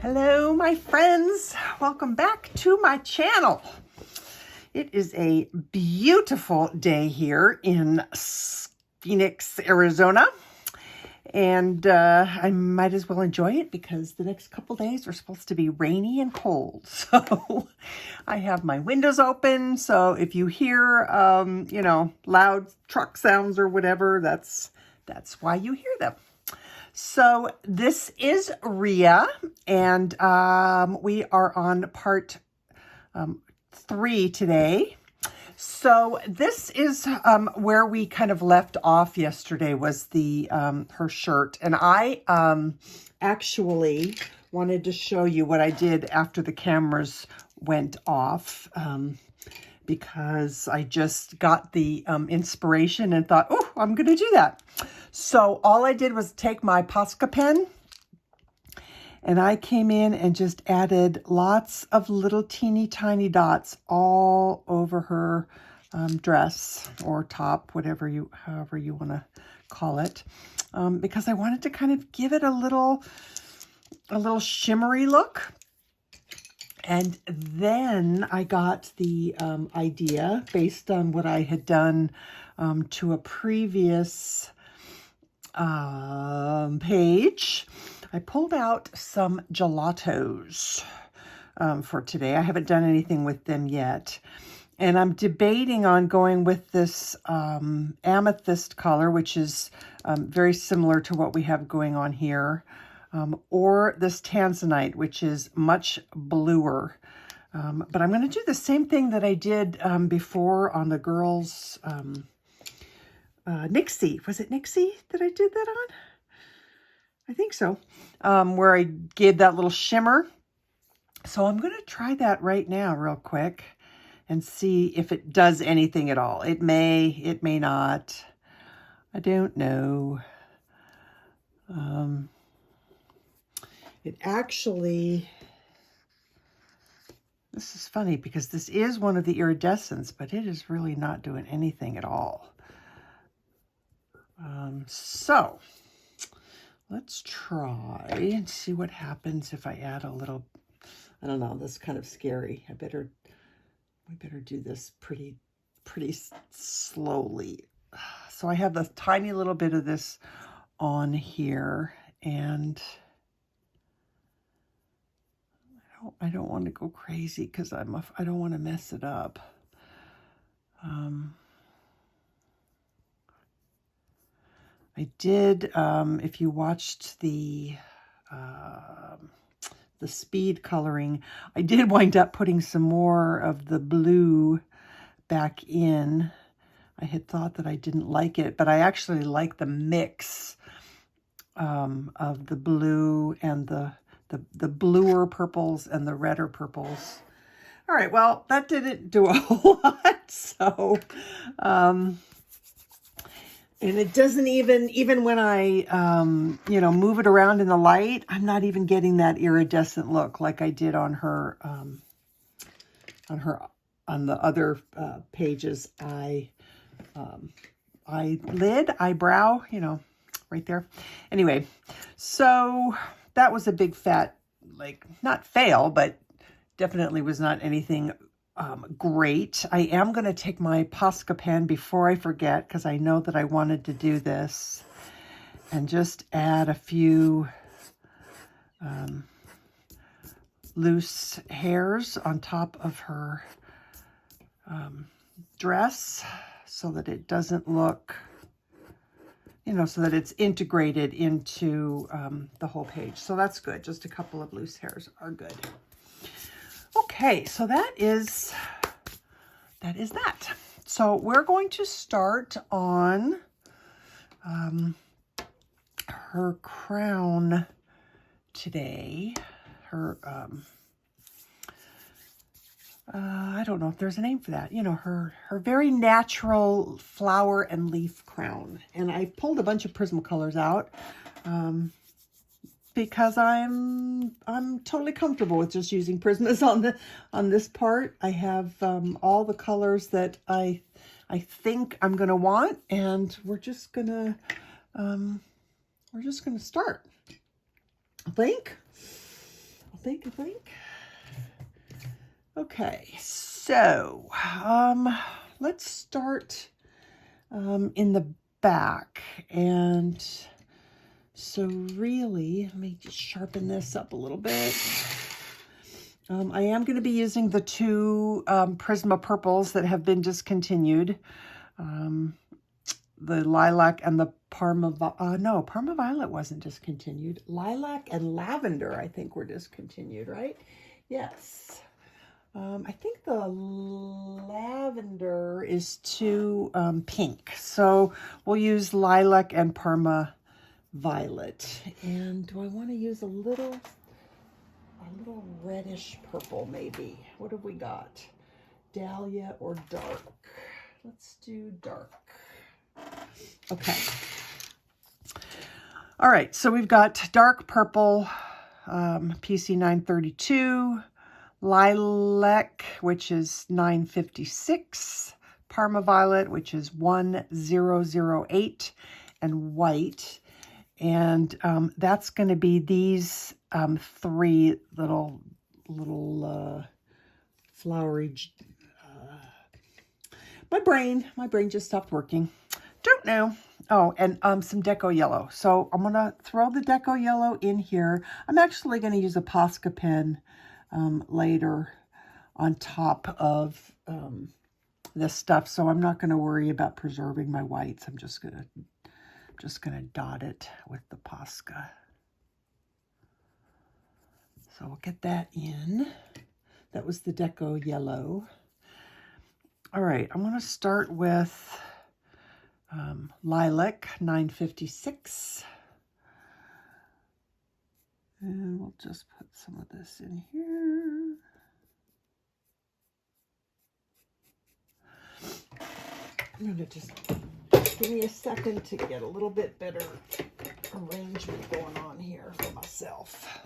Hello, my friends. Welcome back to my channel. It is a beautiful day here in Phoenix, Arizona. And I might as well enjoy it because the next couple days are supposed to be rainy and cold. So I have my windows open. So if you hear, loud truck sounds or whatever, that's why you hear them. So this is Ryia, and we are on part 3 today. So this is where we kind of left off yesterday, was the her shirt. And I actually wanted to show you what I did after the cameras went off, because I just got the inspiration and thought, oh, I'm going to do that. So all I did was take my Posca pen, and I came in and just added lots of little teeny tiny dots all over her dress or top, however you want to call it, because I wanted to kind of give it a little shimmery look. And then I got the idea based on what I had done to a previous page. I pulled out some gelatos for today. I haven't done anything with them yet. And I'm debating on going with this amethyst color, which is very similar to what we have going on here. Or this Tanzanite, which is much bluer. But I'm going to do the same thing that I did before on the girls' Nixie. Was it Nixie that I did that on? I think so. Where I gave that little shimmer. So I'm going to try that right now real quick and see if it does anything at all. It may not. I don't know. It actually, this is funny because this is one of the iridescents, but it is really not doing anything at all. So let's try and see what happens if I add a little, I don't know, this is kind of scary. We better do this pretty slowly. So I have a tiny little bit of this on here, and I don't want to go crazy because I don't want to mess it up. I did, if you watched the speed coloring, I did wind up putting some more of the blue back in. I had thought that I didn't like it, but I actually like the mix of the blue and the bluer purples and the redder purples. All right, well, that didn't do a whole lot. So, and it doesn't even when I, move it around in the light, I'm not even getting that iridescent look like I did on her, on the other pages. Eyelid, eyebrow, right there. Anyway, so that was a big fat, not fail, but definitely was not anything great. I am going to take my Posca pen before I forget, because I know that I wanted to do this, and just add a few loose hairs on top of her dress so that it doesn't look, so that it's integrated into the whole page. So that's good. Just a couple of loose hairs are good. Okay, so that is that. So we're going to start on her crown today. Her, I don't know if there's a name for that. Her very natural flower and leaf crown. And I pulled a bunch of Prismacolors out because I'm totally comfortable with just using Prismas on this part. I have all the colors that I think I'm gonna want, and we're just gonna start. I think think. Okay, so let's start in the back. And so really, let me just sharpen this up a little bit. I am going to be using the two Prisma purples that have been discontinued. The Lilac and the Parma Violet wasn't discontinued. Lilac and Lavender, I think, were discontinued, right? Yes. I think the Lavender is too pink. So we'll use Lilac and Parma Violet. And do I want to use a little reddish purple maybe? What have we got? Dahlia or dark? Let's do dark. Okay. All right, so we've got dark purple, PC 932, Lilac, which is 956, Parma Violet, which is 1008, and white. And that's going to be these three little flowery. My brain just stopped working. Don't know. Oh, and some Deco Yellow. So I'm going to throw the Deco Yellow in here. I'm actually going to use a Posca pen later on top of this stuff. So I'm not going to worry about preserving my whites. I'm just going to dot it with the Posca. So we'll get that in. That was the Deco Yellow. All right, I'm going to start with Lilac 956. And we'll just put some of this in here. I'm going to just give me a second to get a little bit better arrangement going on here for myself.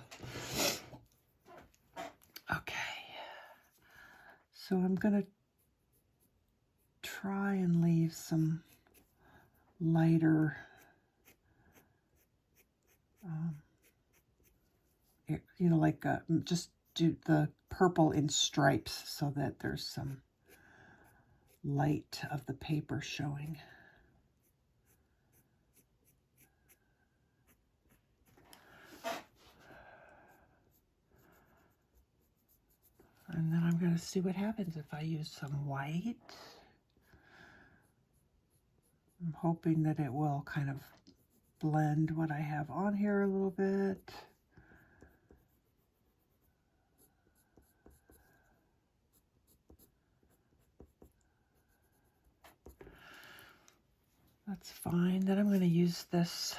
Okay, so I'm going to try and leave some lighter, just do the purple in stripes so that there's some light of the paper showing. And then I'm going to see what happens if I use some white. I'm hoping that it will kind of blend what I have on here a little bit. That's fine. Then I'm going to use this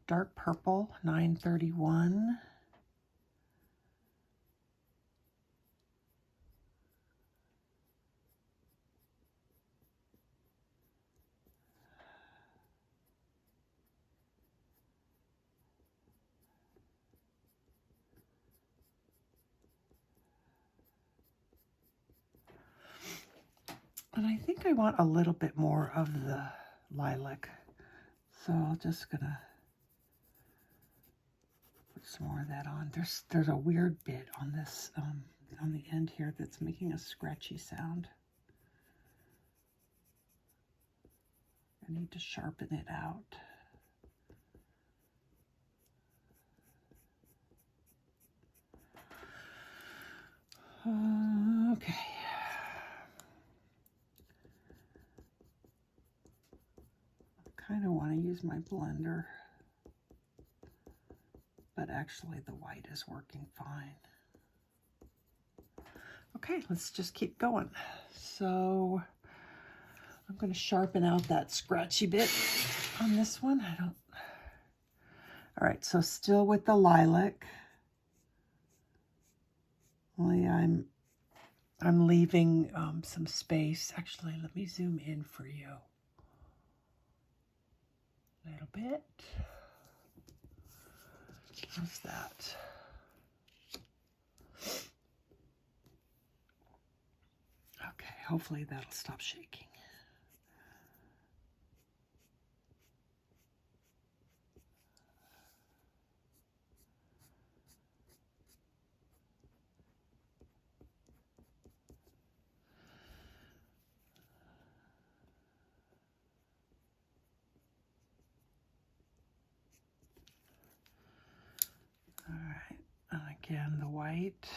dark purple 931. And I think I want a little bit more of the lilac. So I'm just gonna put some more of that on. There's a weird bit on this, on the end here that's making a scratchy sound. I need to sharpen it out. Okay. I kind of want to use my blender, but actually the white is working fine. Okay, let's just keep going. So I'm going to sharpen out that scratchy bit on this one. All right, so still with the lilac. Only I'm leaving some space. Actually, let me zoom in for you. A little bit. How's that? Okay, hopefully that'll stop shaking. again, the white.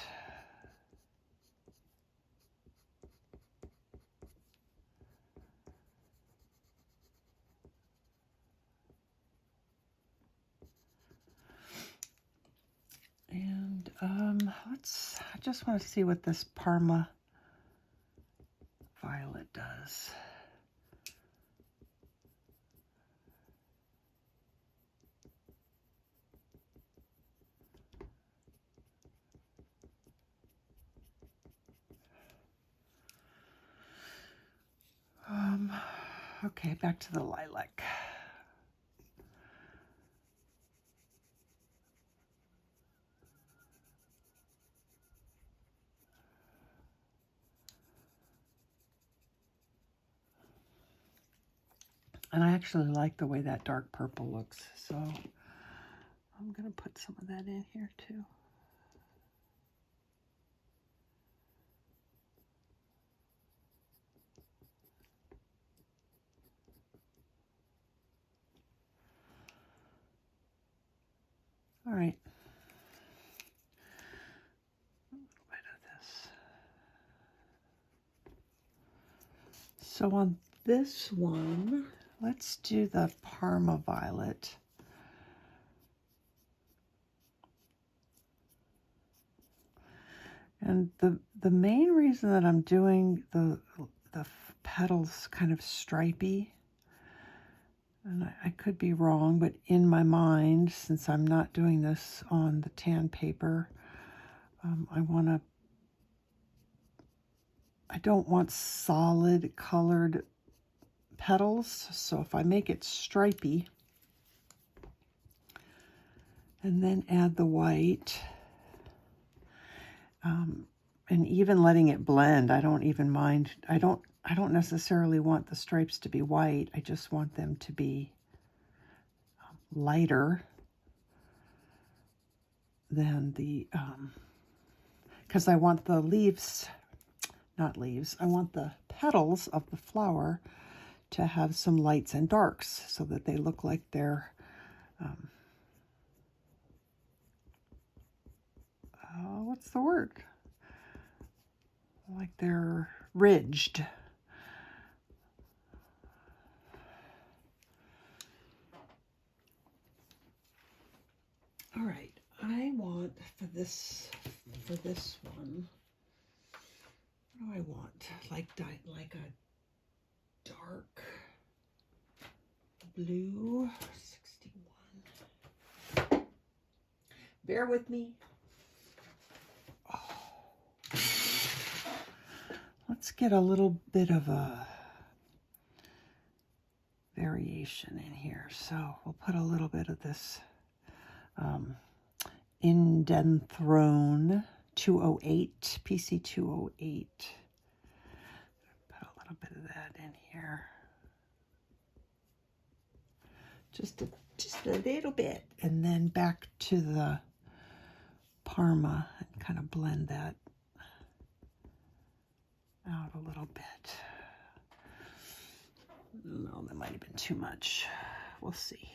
And I just want to see what this Parma Violet does. Okay, back to the lilac. And I actually like the way that dark purple looks, so I'm going to put some of that in here too. All right. A little bit of this. So on this one, let's do the Parma Violet. And the main reason that I'm doing the petals kind of stripy, and I could be wrong, but in my mind, since I'm not doing this on the tan paper, I don't want solid colored petals, so if I make it stripy and then add the white, and even letting it blend, I don't even mind. I don't necessarily want the stripes to be white. I just want them to be lighter than the, because I want the leaves, not leaves, I want the petals of the flower to have some lights and darks so that they look like they're, what's the word? Like they're ridged. All right, I want for this one, what do I want? Like a dark blue, 61. Bear with me. Let's get a little bit of a variation in here. So we'll put a little bit of this Indenthrone 208, PC 208. Put a little bit of that in here. Just a little bit. And then back to the Parma and kind of blend that out a little bit. No, that might have been too much. We'll see.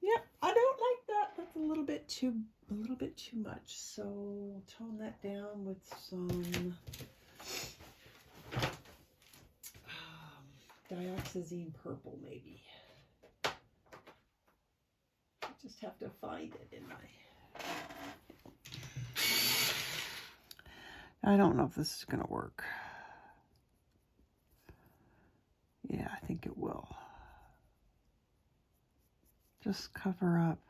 Yep, I don't like that. That's a little bit too much. So we'll tone that down with some Dioxazine Purple, maybe. I just have to find it in my... I don't know if this is going to work. Yeah, I think it will. Just cover up.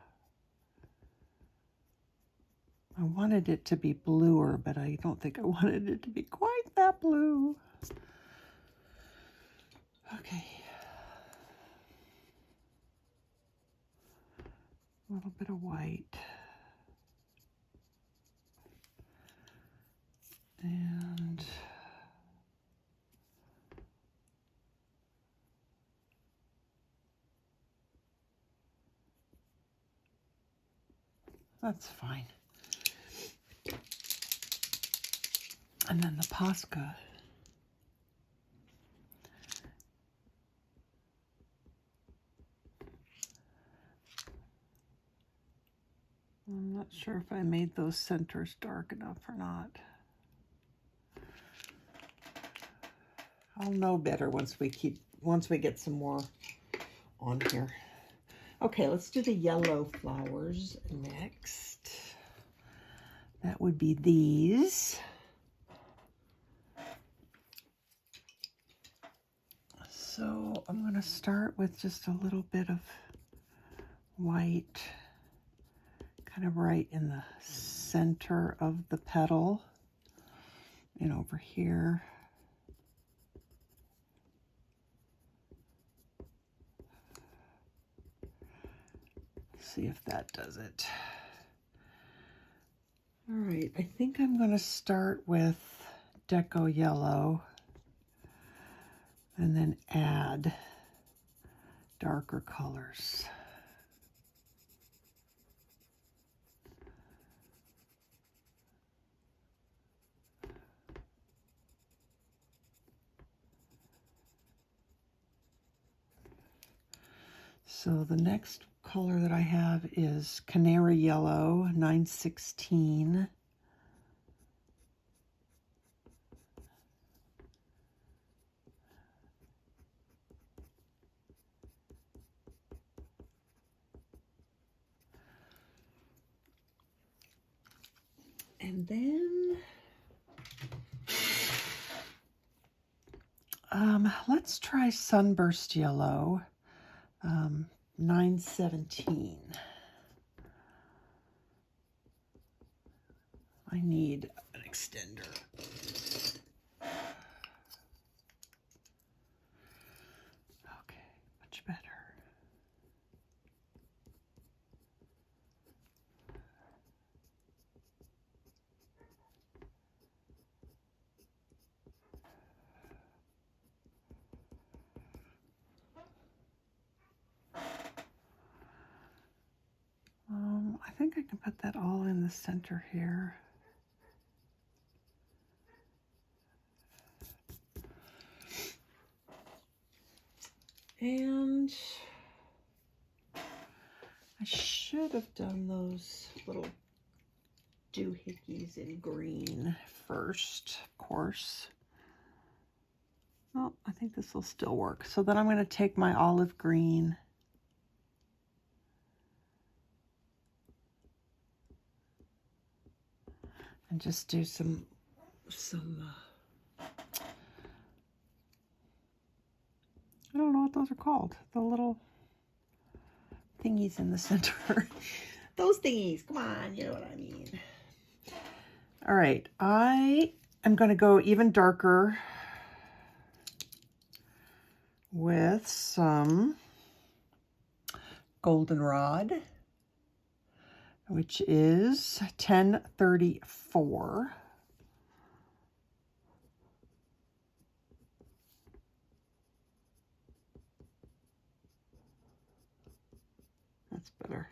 I wanted it to be bluer, but I don't think I wanted it to be quite that blue. Okay. A little bit of white. And that's fine. And then the Posca. Not sure if I made those centers dark enough or not. I'll know better once we get some more on here. Okay, let's do the yellow flowers next. That would be these. So I'm going to start with just a little bit of white, kind of right in the center of the petal and over here. See if that does it. All right, I think I'm going to start with Deco Yellow and then add darker colors. So the next color that I have is Canary Yellow, 916. And then let's try Sunburst Yellow, 917. I need an extender. Okay, much better. I think I can put that all in the center here. And I should have done those little doohickeys in green first, of course. Well, I think this will still work. So then I'm going to take my olive green and just do some I don't know what those are called. The little thingies in the center. Those thingies, come on, you know what I mean. All right, I am going to go even darker with some Goldenrod, which is 1034. That's better.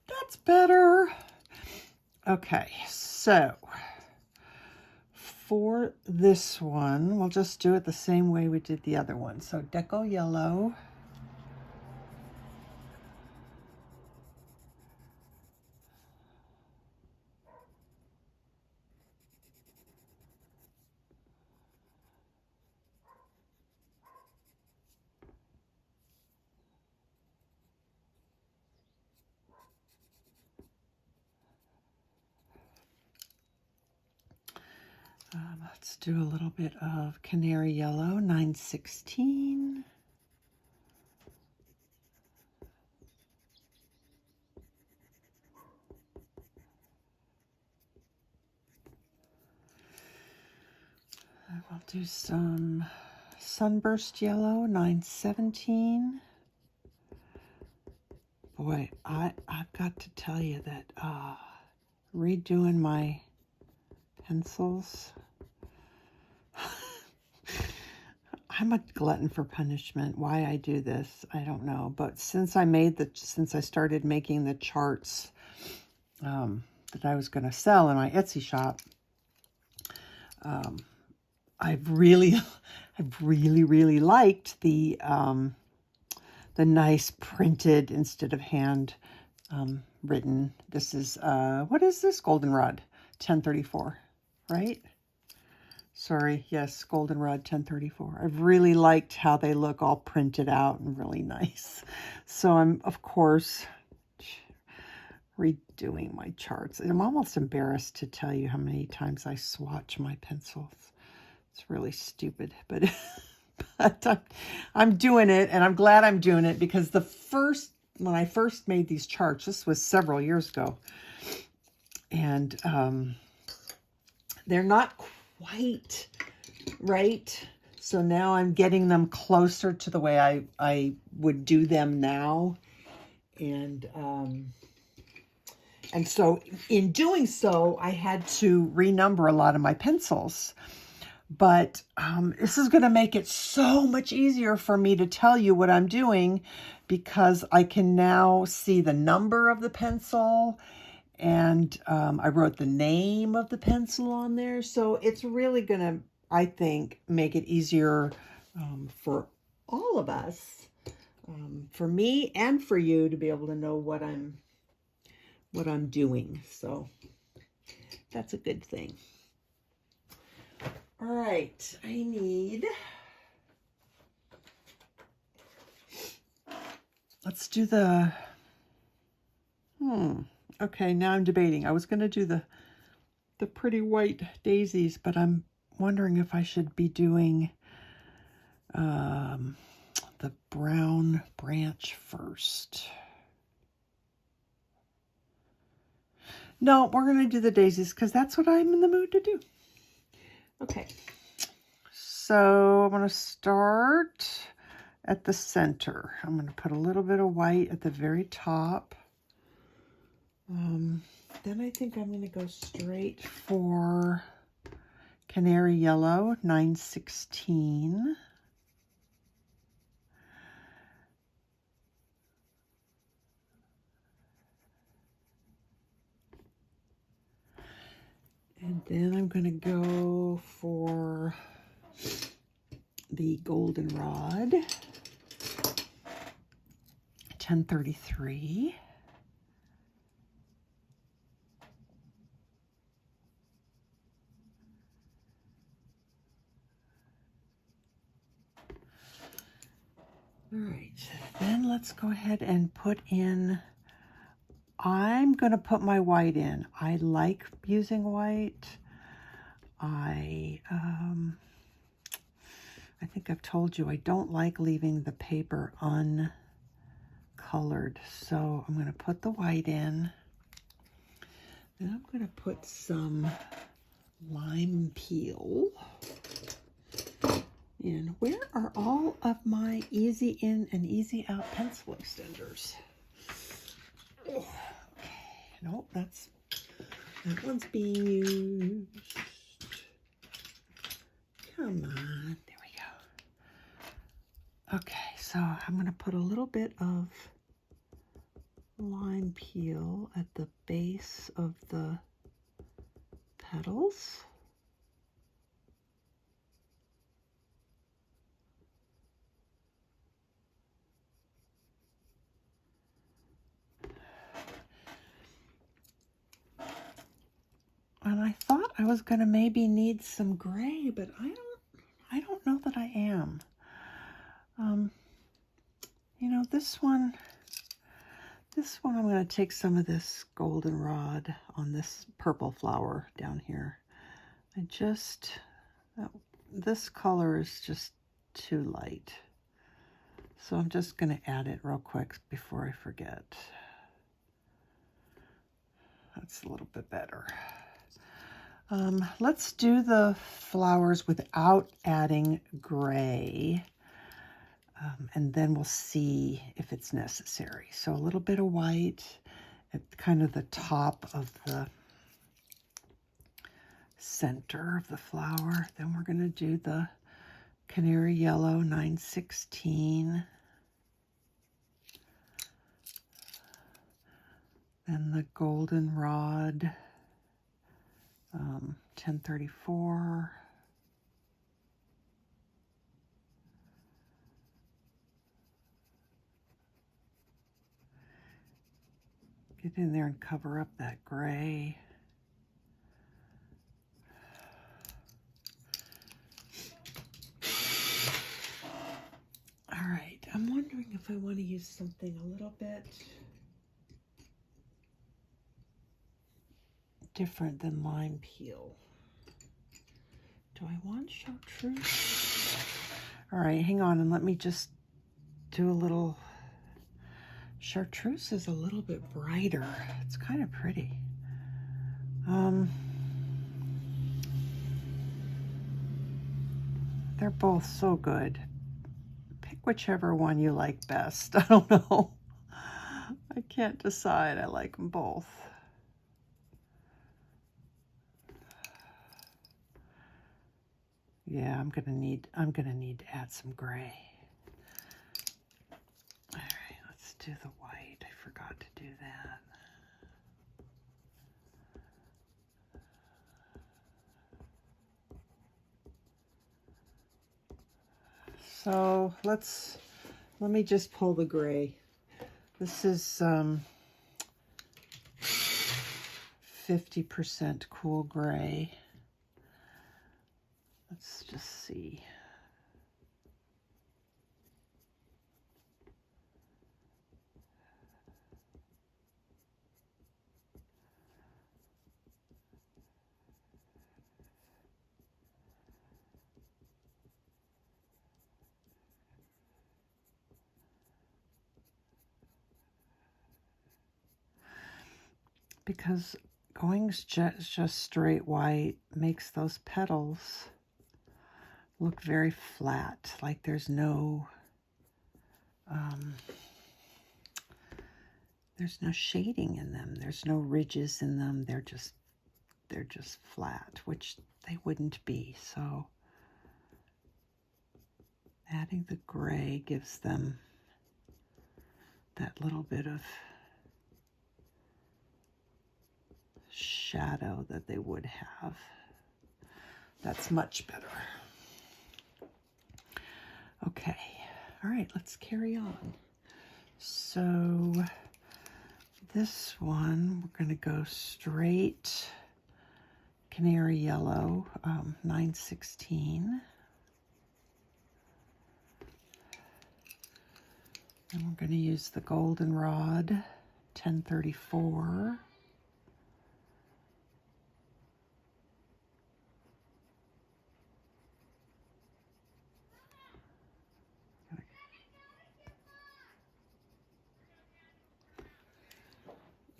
That's better. Okay, so for this one, we'll just do it the same way we did the other one. So Deco Yellow. Let's do a little bit of Canary Yellow, 916. I will do some Sunburst Yellow, 917. Boy, I've got to tell you that redoing my pencils, I'm a glutton for punishment. Why I do this, I don't know. But since I started making the charts that I was going to sell in my Etsy shop, I've really liked the the nice printed instead of hand written. This is, what is this? Goldenrod 1034, right? Sorry, yes, Goldenrod 1034. I've really liked how they look all printed out and really nice. So I'm, of course, redoing my charts. I'm almost embarrassed to tell you how many times I swatch my pencils. It's really stupid, but, but I'm doing it, and I'm glad I'm doing it, because when I first made these charts, this was several years ago, and they're not quite right. So now I'm getting them closer to the way I would do them now. And so in doing so, I had to renumber a lot of my pencils. But this is going to make it so much easier for me to tell you what I'm doing, because I can now see the number of the pencil, and I wrote the name of the pencil on there. So it's really going to, I think, make it easier for all of us, for me and for you, to be able to know what I'm doing. So that's a good thing. All right, I need, let's do the, okay, now I'm debating. I was going to do the pretty white daisies, but I'm wondering if I should be doing the brown branch first. No, we're going to do the daisies, because that's what I'm in the mood to do. Okay, so I'm going to start at the center. I'm going to put a little bit of white at the very top. Then I think I'm going to go straight for Canary Yellow 916. And then I'm going to go for the Goldenrod 1033. All right, then let's go ahead and put in, I'm going to put my white in. I like using white. I think I've told you I don't like leaving the paper uncolored. So I'm going to put the white in. Then I'm going to put some lime peel in. Where are all of my easy in and easy out pencil extenders? Okay, nope, that one's being used. Come on, there we go. Okay, so I'm going to put a little bit of lime peel at the base of the petals. And I thought I was going to maybe need some gray, but I don't know that I am. You know, this one I'm going to take some of this goldenrod on this purple flower down here. This color is just too light. So I'm just going to add it real quick before I forget. That's a little bit better. Let's do the flowers without adding gray, and then we'll see if it's necessary. So a little bit of white at kind of the top of the center of the flower. Then we're going to do the Canary Yellow 916. Then the Goldenrod 1034. Get in there and cover up that gray. All right, I'm wondering if I want to use something a little bit different than lime peel. Do I want Chartreuse? All right, hang on and let me just do a little. Chartreuse is a little bit brighter. It's kind of pretty. They're both so good. Pick whichever one you like best. I don't know. I can't decide. I like them both. Yeah, I'm gonna need to add some gray. All right, let's do the white. I forgot to do that. So let me just pull the gray. This is 50% cool gray. Let's just see. Because going just straight white makes those petals look very flat, like there's no shading in them. There's no ridges in them. They're just flat, which they wouldn't be. So adding the gray gives them that little bit of shadow that they would have. That's much better. Okay, all right, let's carry on. So this one, we're gonna go straight Canary Yellow, 916. And we're gonna use the Goldenrod, 1034.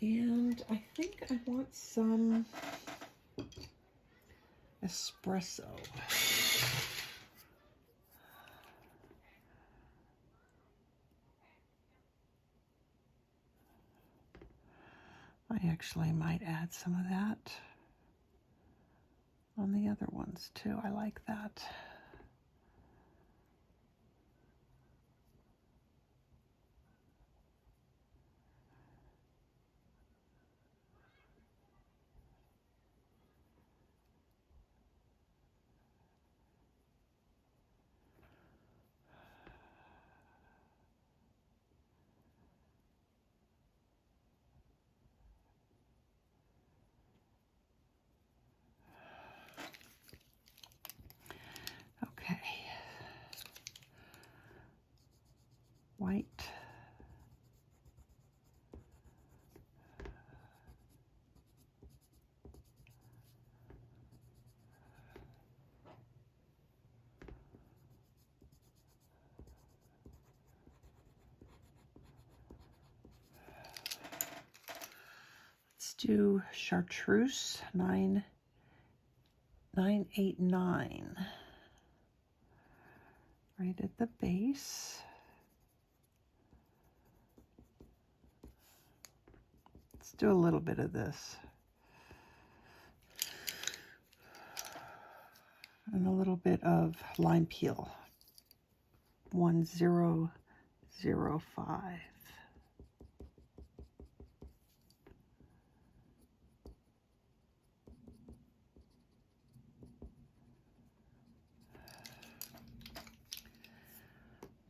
And I think I want some espresso. I actually might add some of that on the other ones too. I like that. Okay. White. Let's do Chartreuse 989. Right at the base. Let's do a little bit of this. And a little bit of lime peel. 1005.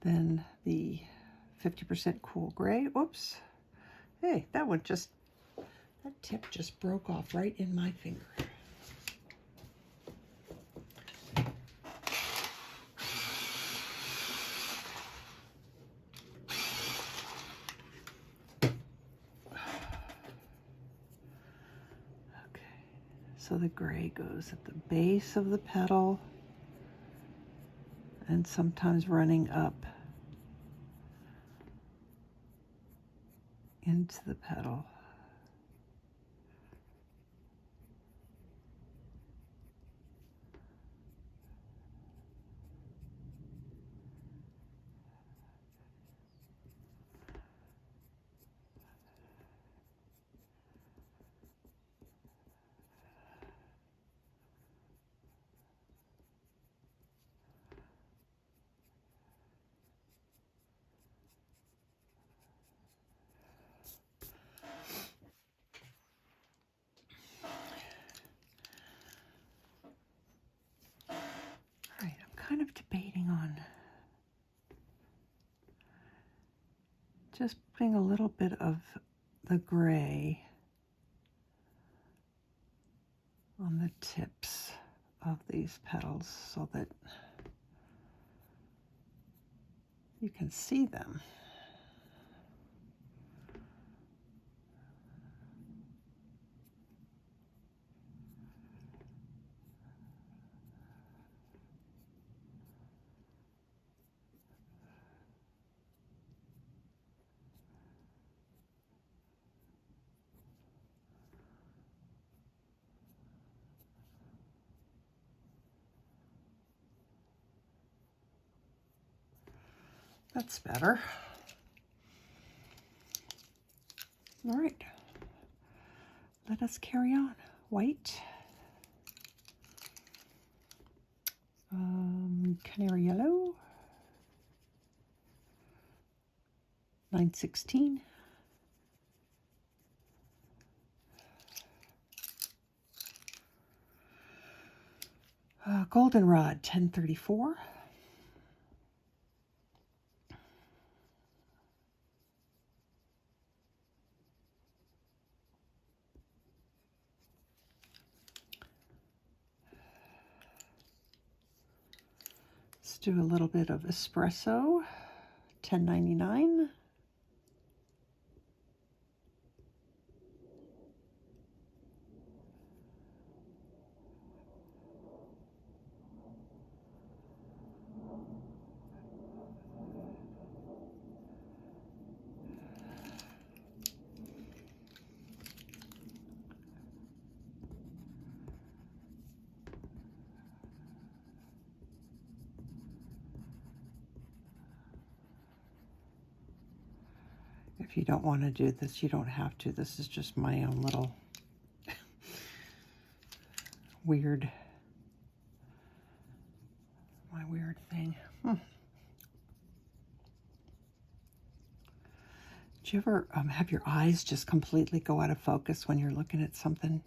Then the 50% cool gray. Oops. Hey, that one just That tip just broke off right in my finger. So the gray goes at the base of the petal and sometimes running up into the petal. Kind of debating on just putting a little bit of the gray on the tips of these petals so that you can see them. That's better. All right, let us carry on. White, Canary Yellow, 916. Goldenrod, 1034. Let's do a little bit of Espresso, 1099. If you don't want to do this, you don't have to. This is just my own little weird thing. Do you ever have your eyes just completely go out of focus when you're looking at something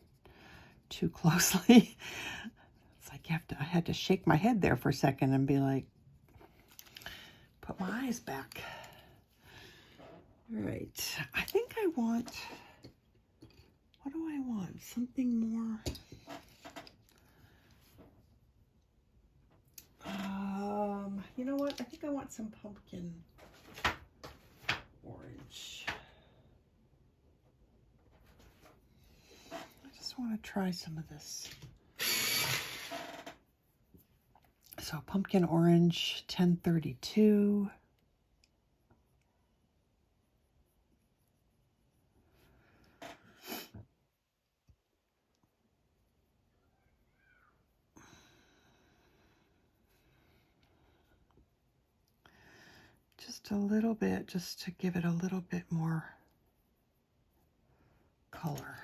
too closely? It's like I had to shake my head there for a second and be like, put my eyes back. All right, I think I want, what do I want? Something more, you know what? I think I want some pumpkin orange. I just want to try some of this. So pumpkin orange, 1032. Just a little bit, just to give it a little bit more color.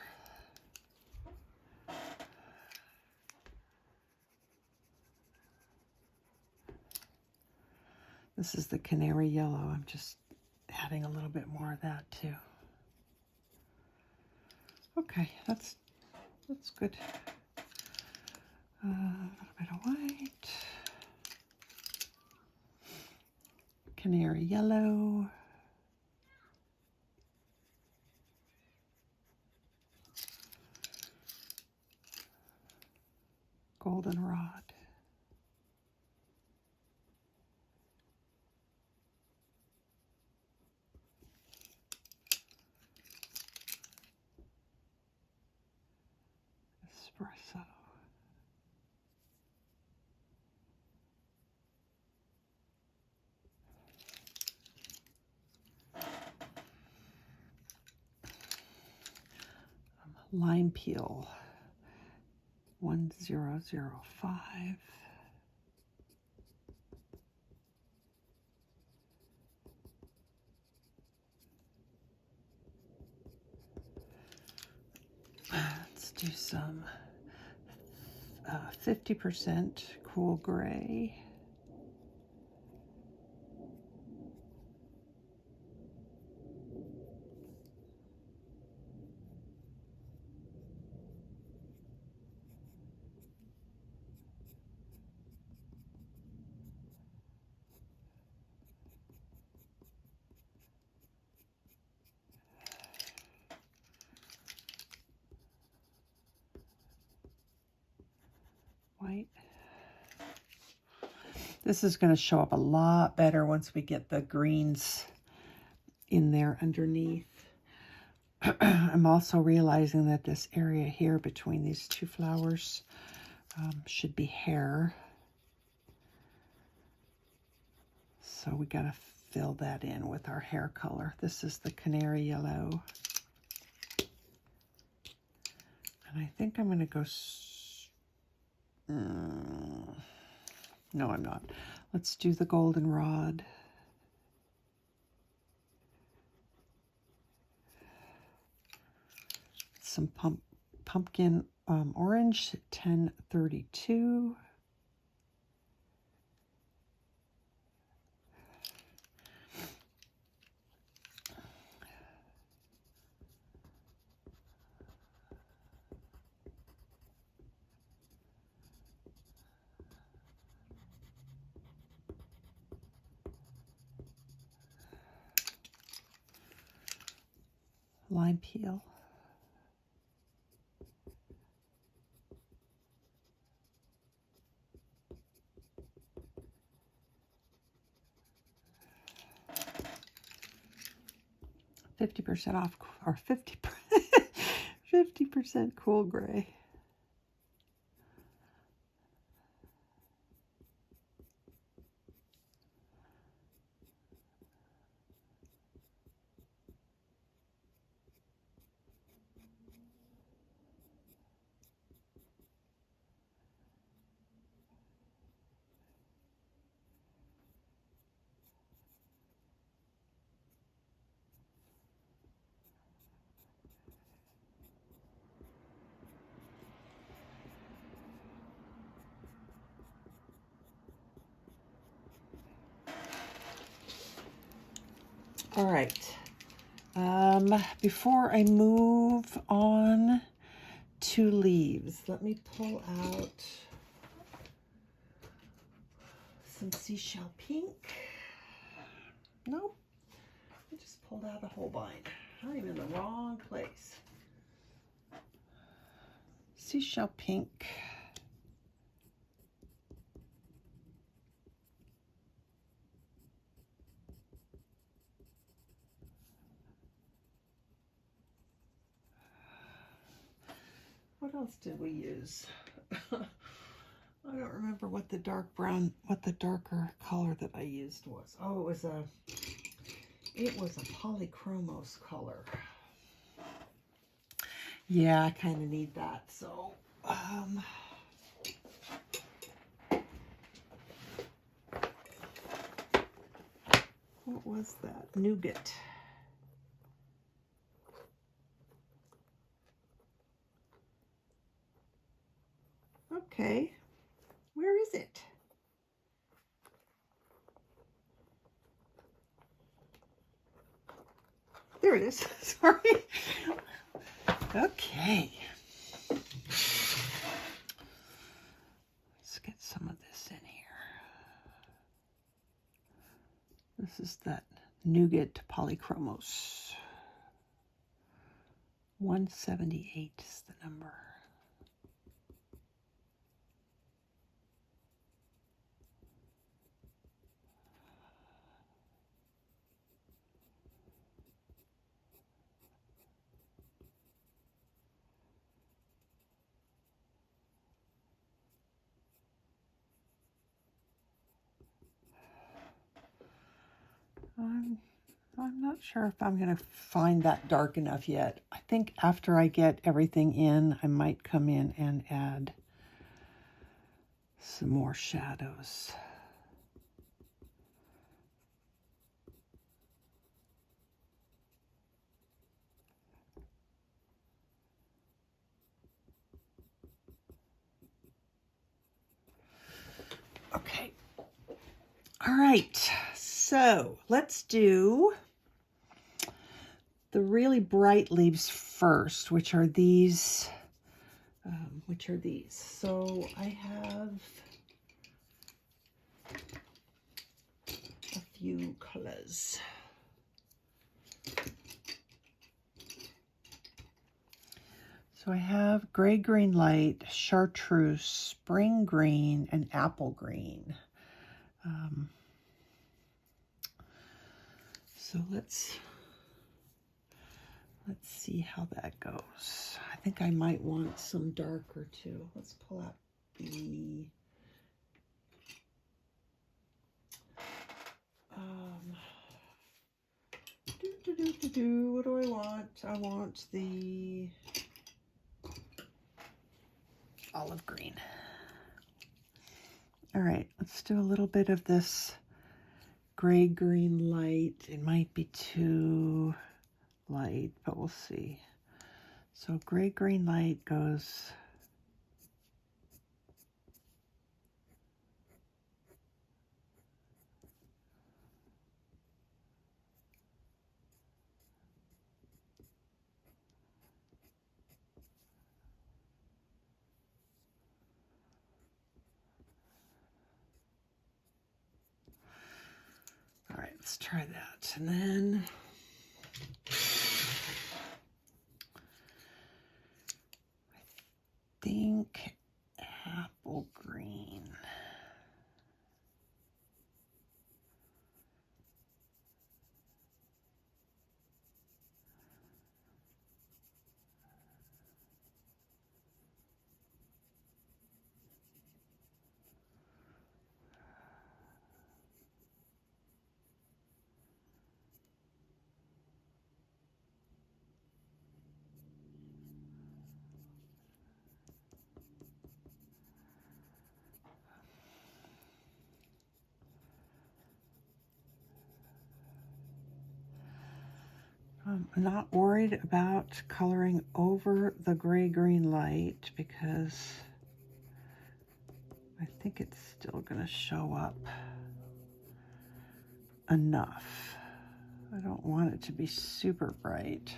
This is the Canary Yellow. I'm just adding a little bit more of that too. Okay, that's good. A little bit of white. Canary Yellow. Goldenrod. Espresso. Lime peel. 1005. Let's do some 50% cool gray. White. This is going to show up a lot better once we get the greens in there underneath. I'm also realizing that this area here between these two flowers should be hair. So we got to fill that in with our hair color. This is the Canary Yellow. And I think I'm going to go... no, I'm not. Let's do the Goldenrod. Some pumpkin orange, 1032. Lime peel. %50 off, or 50% cool gray. All right, before I move on to leaves, let me pull out some seashell pink. Nope, I just pulled out a whole bind. I'm in the wrong place. Seashell pink. What else did we use? I don't remember what the dark brown, what the darker color that I used was. Oh, it was a Polychromos color. Yeah, I kind of need that. So, what was that? Nougat. Okay, where is it? There it is. Sorry. Okay. Let's get some of this in here. This is that Nougat Polychromos. 178 is the number. I'm not sure if I'm going to find that dark enough yet. I think after I get everything in, I might come in and add some more shadows. Okay. All right. So let's do the really bright leaves first, which are these. So I have a few colors. So I have gray green light, chartreuse, spring green, and apple green. So let's see how that goes. I think I might want some darker too. Let's pull out the what do I want? I want the olive green. All right, let's do a little bit of this gray green light. It might be too light, but we'll see. So gray green light goes all right, let's try that. And then I think apple green. I'm not worried about coloring over the gray-green light because I think it's still going to show up enough. I don't want it to be super bright.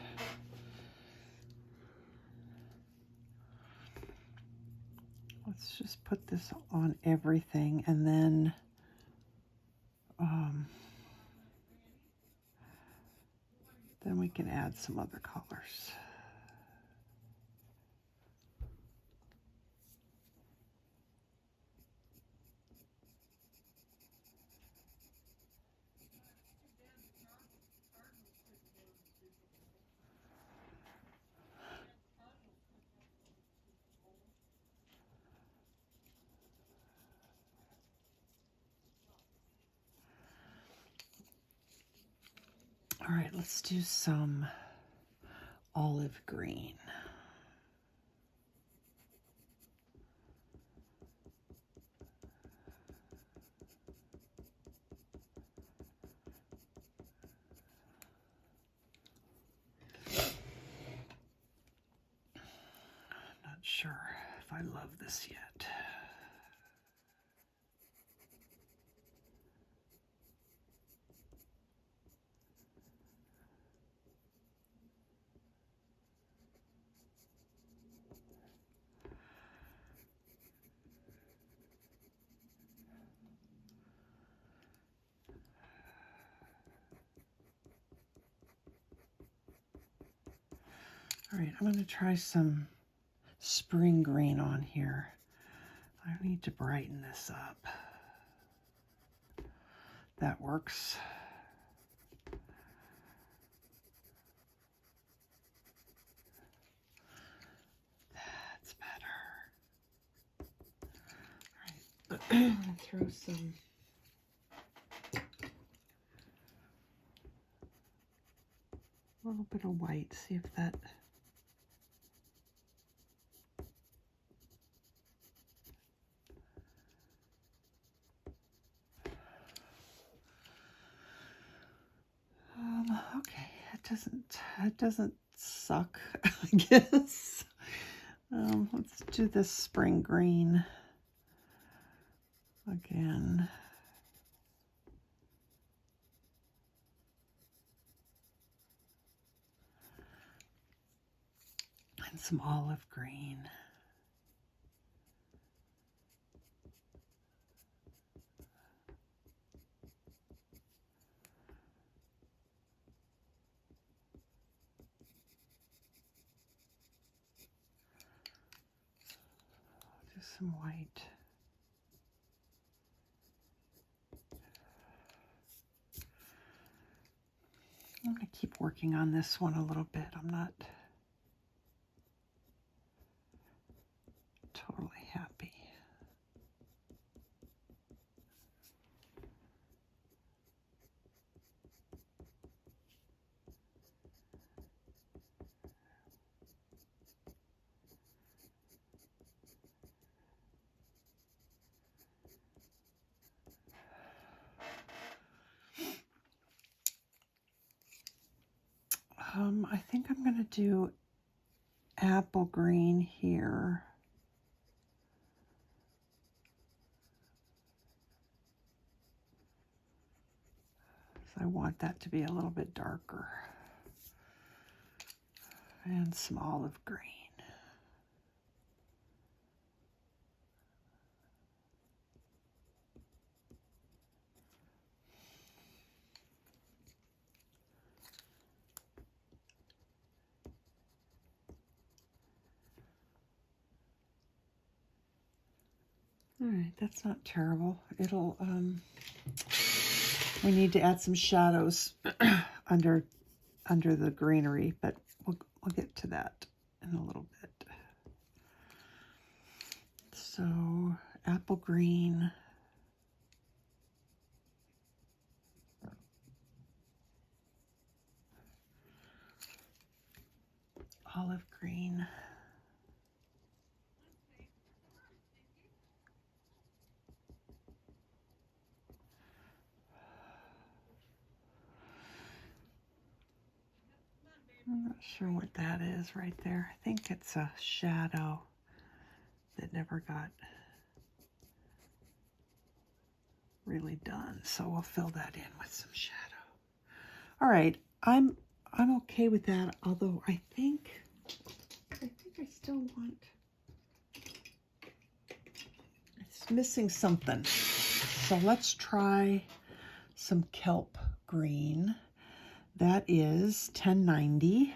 Let's just put this on everything and then we can add some other colors. All right, let's do some olive green. Not sure if I love this yet. All right, I'm going to try some spring green on here. I need to brighten this up. That works. That's better. All right, throw some A little bit of white, see if that... okay, it doesn't suck, I guess. Let's do this spring green again. And some olive green. Do some white. I'm going to keep working on this one a little bit. I'm not totally happy. I think I'm going to do apple green here. So I want that to be a little bit darker. And some olive green. All right, that's not terrible. It'll, we need to add some shadows under the greenery, but we'll get to that in a little bit. So, apple green. Olive green. I'm not sure what that is right there. I think it's a shadow that never got really done. So we'll fill that in with some shadow. All right, I'm okay with that, although I think I still want, it's missing something. So let's try some Kelp Green. That is 1090.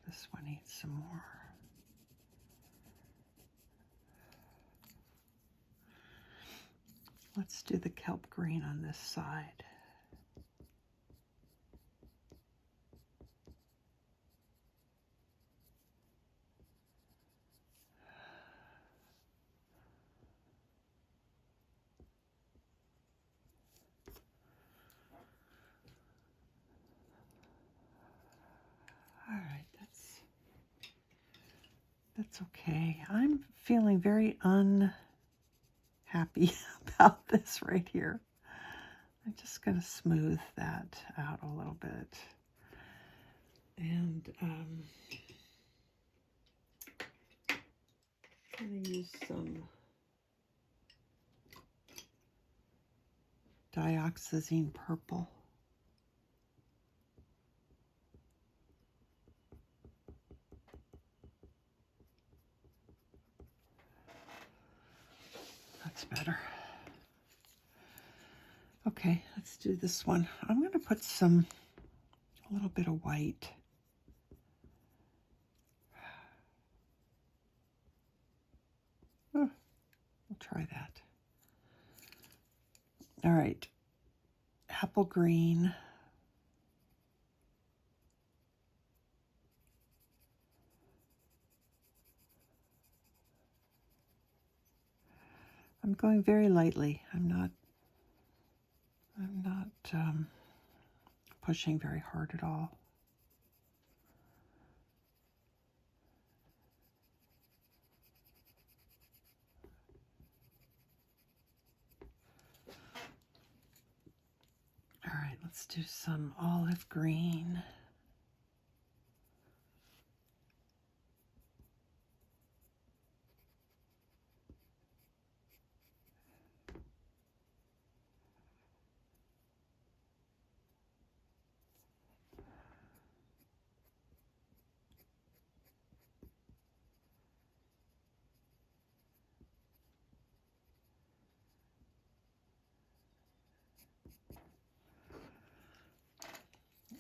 This one needs some more. Let's do the Kelp Green on this side. All right, that's okay. I'm feeling very unhappy about this right here. I'm just going to smooth that out a little bit. And I'm going to use some Dioxazine Purple. That's better. Okay, let's do this one. I'm going to put a little bit of white. We'll try that. All right, apple green. I'm going very lightly. I'm not pushing very hard at all. All right, let's do some olive green.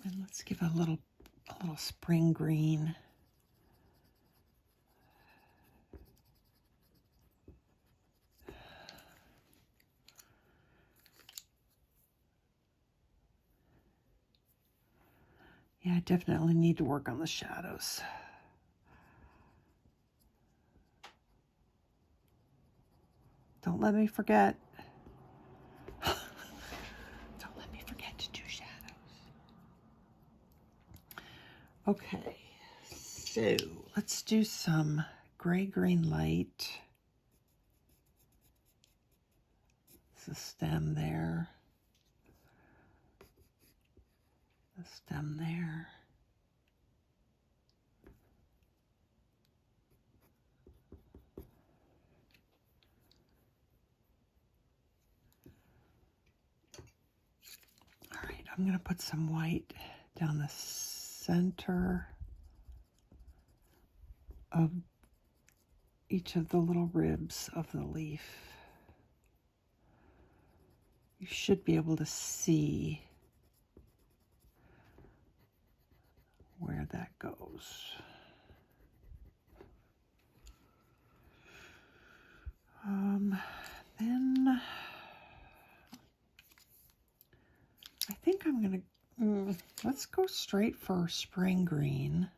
And let's give a little spring green. Yeah, I definitely need to work on the shadows. Don't let me forget. Don't let me forget to do shadows. Okay, so let's do some gray-green light. It's the stem there. The stem there. All right, I'm going to put some white down the center of each of the little ribs of the leaf. You should be able to see where that goes. Then I think I'm gonna, let's go straight for spring green.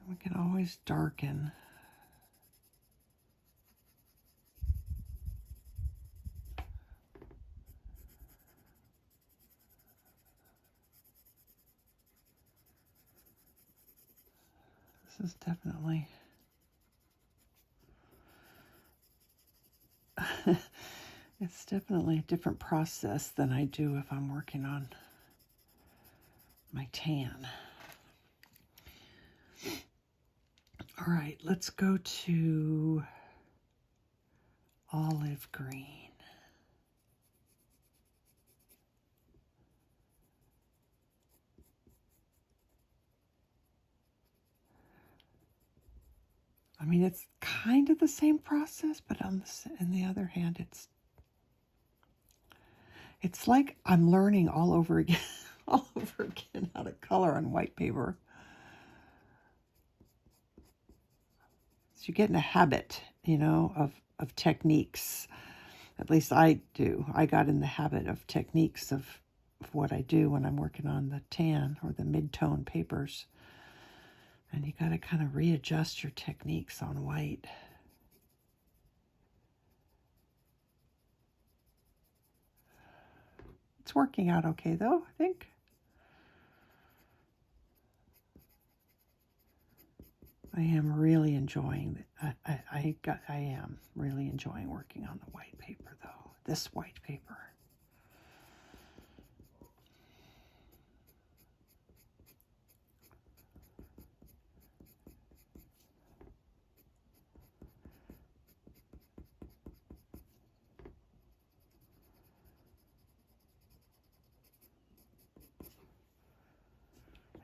We can always darken. This is definitely it's definitely a different process than I do if I'm working on my tan. All right, let's go to olive green. I mean, it's kind of the same process, but on the other hand, it's like I'm learning all over again, all over again how to color on white paper. So you get in a habit, you know, of techniques. At least I do. I got in the habit of techniques of what I do when I'm working on the tan or the mid-tone papers. And you got to kind of readjust your techniques on white. It's working out okay, though, I think. I am really enjoying it. I am really enjoying working on the white paper, though. This white paper.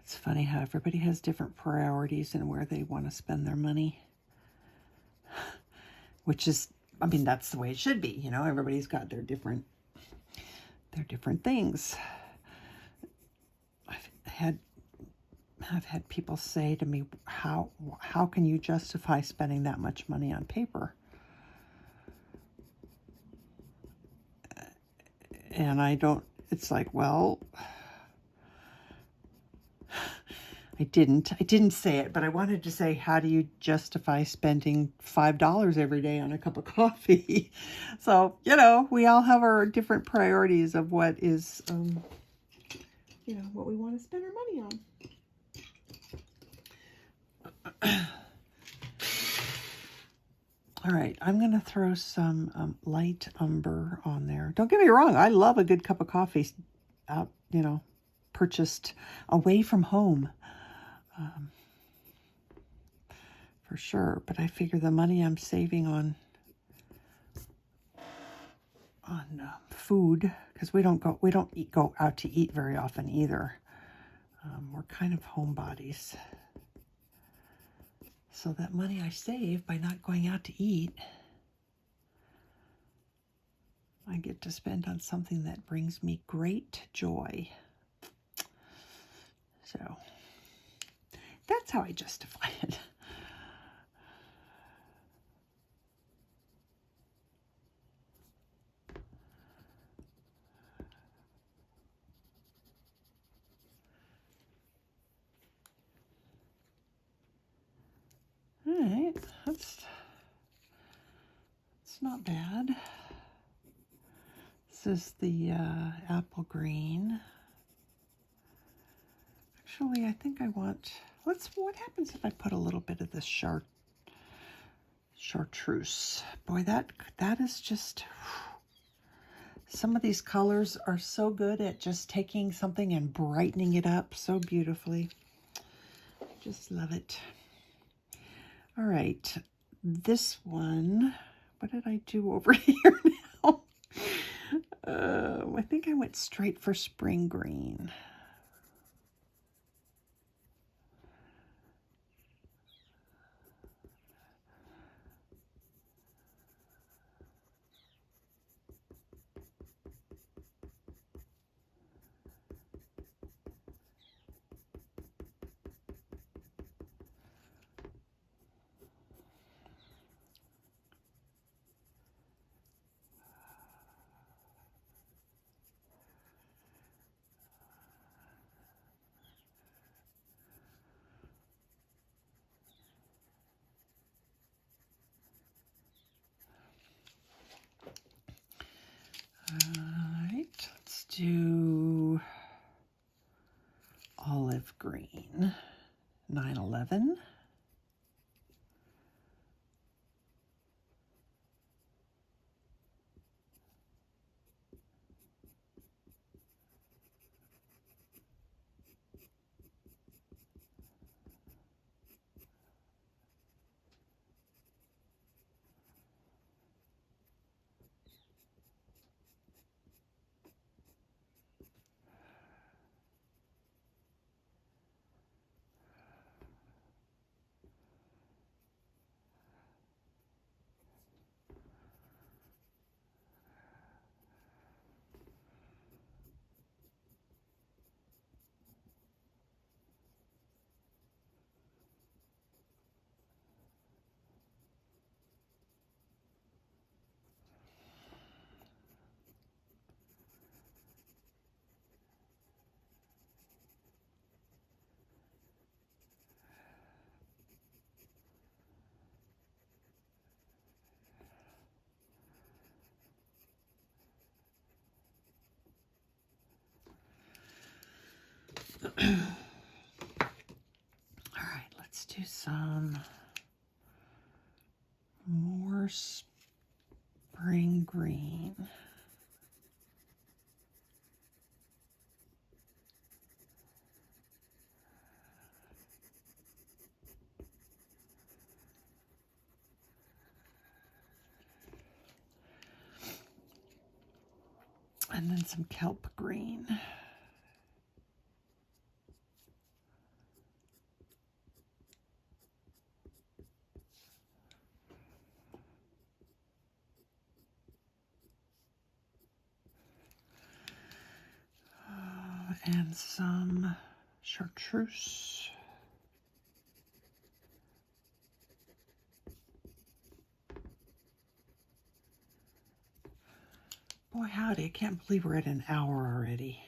It's funny how everybody has different priorities and where they want to spend their money. Which is, I mean, that's the way it should be, you know. Everybody's got their different things. I've had I've had people say to me, how can you justify spending that much money on paper? And I don't, it's like, well, I didn't say it, but I wanted to say, how do you justify spending $5 every day on a cup of coffee? So, you know, we all have our different priorities of what is, you know, what we want to spend our money on. All right, I'm going to throw some light umber on there. Don't get me wrong, I love a good cup of coffee out, you know, purchased away from home. For sure, but I figure the money I'm saving on food, because we don't go out to eat very often either. We're kind of homebodies. So that money I save by not going out to eat, I get to spend on something that brings me great joy. So that's how I justify it. All right, that's not bad. This is the apple green. Actually, I think I want, what happens if I put a little bit of this Chartreuse? Boy, that is just, some of these colors are so good at just taking something and brightening it up so beautifully. Just love it. All right, this one, what did I do over here now? I think I went straight for spring green. Alright, let's do olive green, 911. All right, let's do some more spring green. And then some kelp green. And some Chartreuse. Boy, howdy, I can't believe we're at an hour already.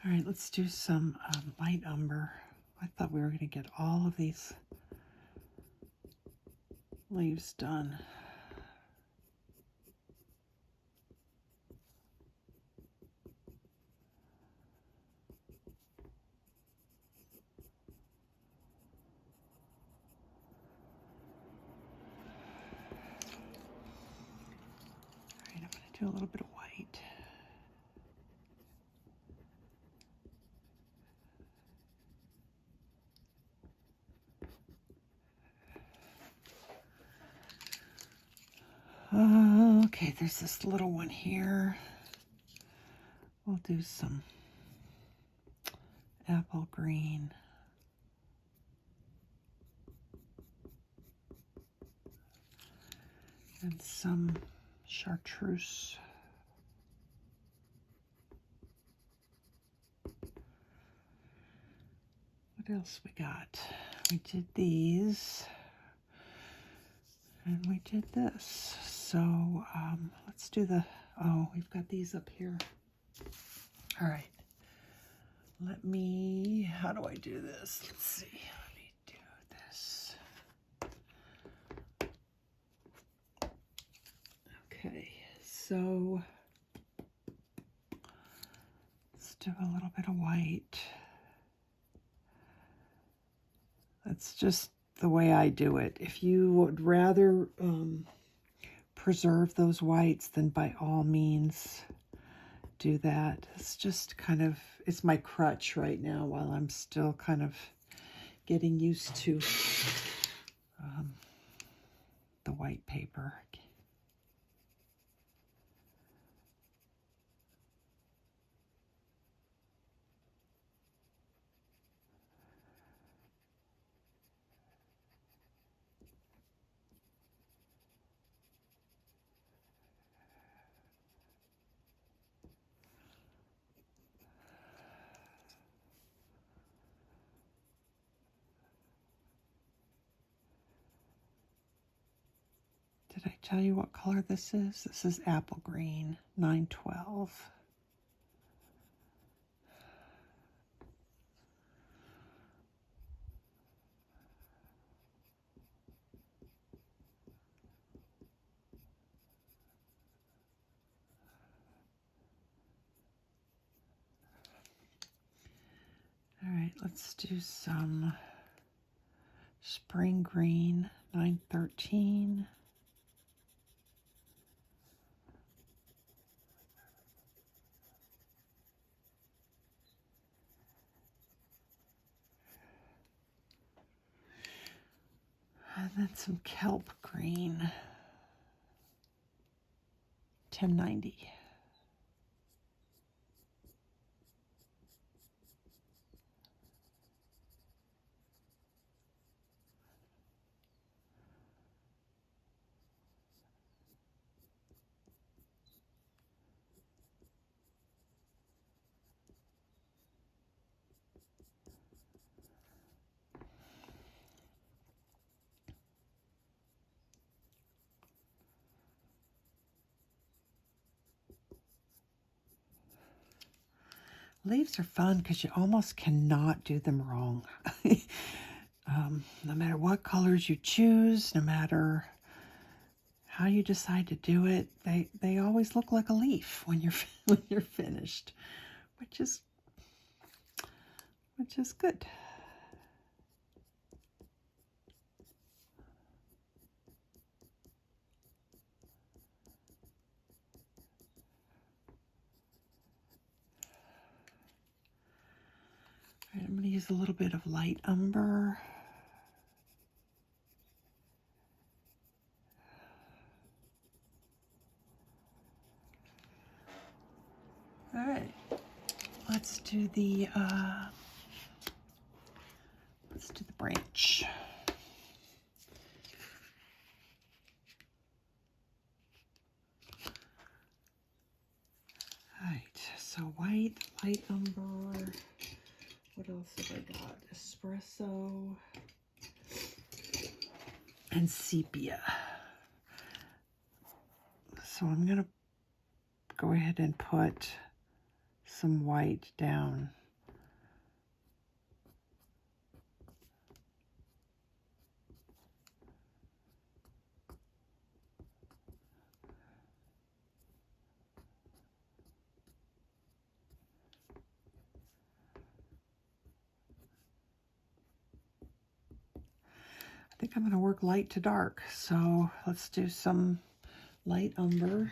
All right, let's do some light umber. I thought we were going to get all of these leaves done. All right, I'm going to do a little bit of white. Okay, there's this little one here. We'll do some apple green. And some chartreuse. What else we got? We did these. And we did this. So let's do the, oh, we've got these up here. All right. Let me, how do I do this? Let's see. Let me do this. Okay, so let's do a little bit of white. That's just the way I do it. If you would rather preserve those whites, then by all means do that. It's just kind of, it's my crutch right now while I'm still kind of getting used to the white paper. Did I tell you what color this is? This is apple green, 912. All right, let's do some spring green, 913. And then some kelp green, 1090. Leaves are fun because you almost cannot do them wrong. No matter what colors you choose, no matter how you decide to do it, they always look like a leaf when you're finished, which is good. All right, I'm going to use a little bit of light umber. All right, let's do the branch. All right, so white, light umber, What else have I got? Espresso and sepia. So I'm going to go ahead and put some white down. I think I'm going to work light to dark, so let's do some light umber.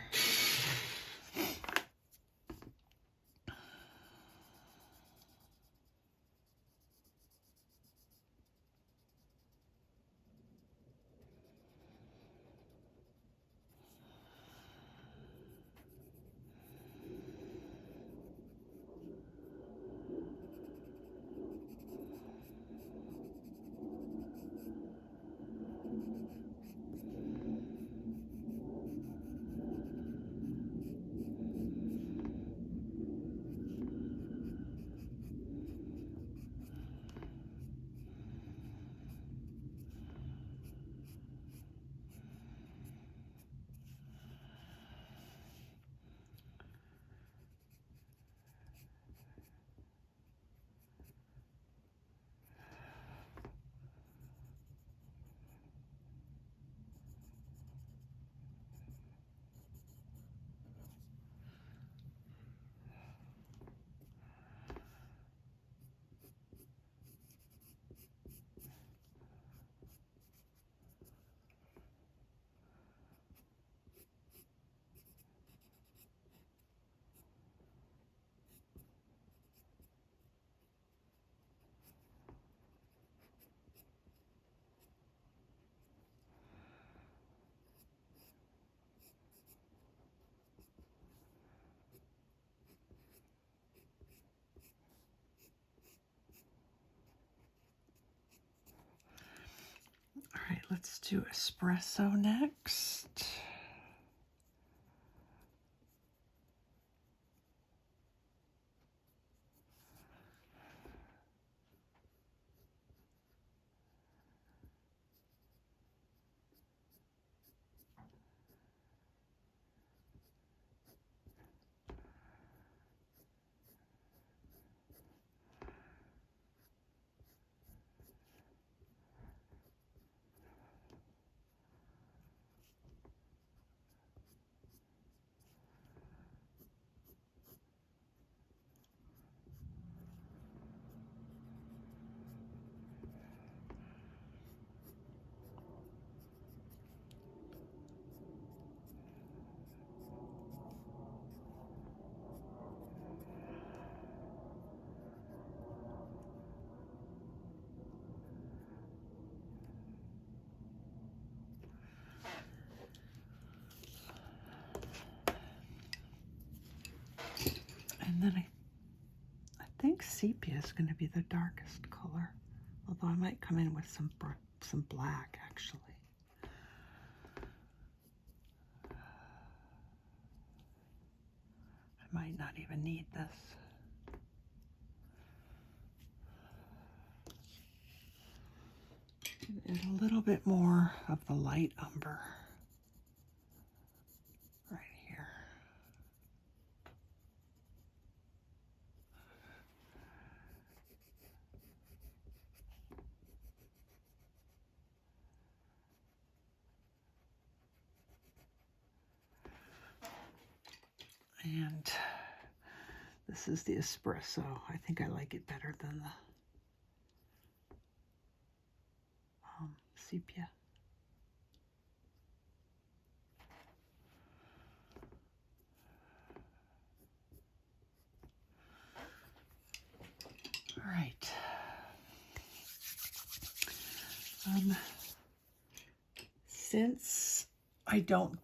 All right, let's do espresso next. And then I think sepia is going to be the darkest color, although I might come in with some black actually. I might not even need this. And a little bit more of the light umber right here. And this is the espresso. I think I like it better than the sepia. All right. Since I don't